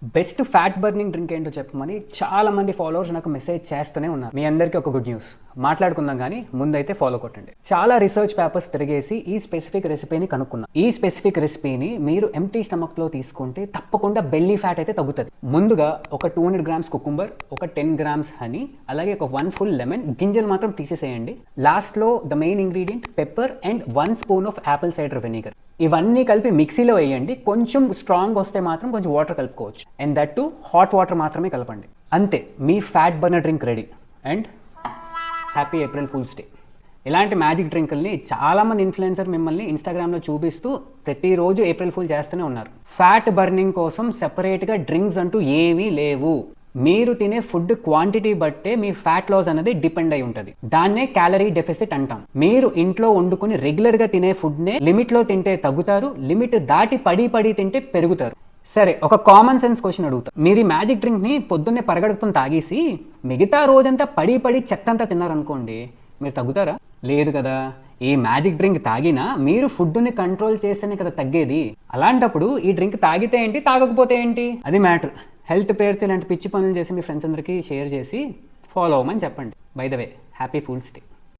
Best fat burning drink ఏంటో చెప్పమని చాలా మంది ఫాలోవర్స్ నాకు మెసేజ్ చేస్తూనే ఉన్నారు. మీ అందరికీ ఒక గుడ్ న్యూస్ మాట్లాడుకుందాం, కానీ ముందైతే ఫాలో కొట్టండి. చాలా రీసెర్చ్ పేపర్స్ తిరిగేసి ఈ స్పెసిఫిక్ రెసిపీని కనుక్కున్నా. ఈ స్పెసిఫిక్ రెసిపీని మీరు ఎంప్టీ స్టమక్ లో తీసుకుంటే తప్పకుండా బెల్లీ ఫ్యాట్ అయితే తగ్గుతుంది. ముందుగా ఒక 200 గ్రామ్స్ కుకుంబర్, ఒక 10 గ్రామ్స్ హనీ, అలాగే ఒక 1 ఫుల్ లెమన్, గింజలు మాత్రం తీసేసేయండి. లాస్ట్ లో the main ingredient pepper and 1 spoon of Apple cider vinegar. ఇవన్నీ కలిపి మిక్సీలో వేయండి. కొంచెం స్ట్రాంగ్ వస్తే మాత్రం కొంచెం వాటర్ కలుపుకోవచ్చు. And that to hot water మాత్రమే కలపండి. అంతే, మీ fat burner drink ready. And happy April fools day. ఇలాంటి మ్యాజిక్ డ్రింకుల్ని చాలామంది ఇన్ఫ్లుయెన్సర్ మిమ్మల్ని ఇన్స్టాగ్రామ్లో చూపిస్తూ ప్రతిరోజు ఏప్రిల్ ఫూల్ చేస్తూనే ఉన్నారు. ఫ్యాట్ బర్నింగ్ కోసం సెపరేట్గా డ్రింక్స్ అంటూ ఏమీ లేవు. మీరు తినే ఫుడ్ క్వాంటిటీ బట్టే మీ ఫ్యాట్ లాస్ అనేది డిపెండ్ అయి ఉంటుంది. దాన్నే క్యాలరీ డెఫిసిట్ అంటాం. మీరు ఇంట్లో వండుకుని రెగ్యులర్ గా తినే ఫుడ్ నే లిమిట్ లో తింటే తగ్గుతారు, లిమిట్ దాటి పడి తింటే పెరుగుతారు. సరే, ఒక కామన్ సెన్స్ క్వశ్చన్ అడుగుతా. మీరు ఈ మ్యాజిక్ డ్రింక్ ని పొద్దున్నే పరగడుపుని తాగేసి మిగతా రోజంతా పడి చెత్తంతా తిన్నారనుకోండి, మీరు తగ్గుతారా? లేదు కదా. ఈ మ్యాజిక్ డ్రింక్ తాగినా మీరు ఫుడ్ని కంట్రోల్ చేస్తేనే కదా తగ్గేది. అలాంటప్పుడు ఈ డ్రింక్ తాగితే ఏంటి, తాగకపోతే ఏంటి, అది మ్యాటర్. హెల్త్ పేరుతో ఇలాంటి పిచ్చి పనులు చేసి మీ ఫ్రెండ్స్ అందరికీ షేర్ చేసి ఫాలో అవ్వమని చెప్పండి. By the way, happy fools day.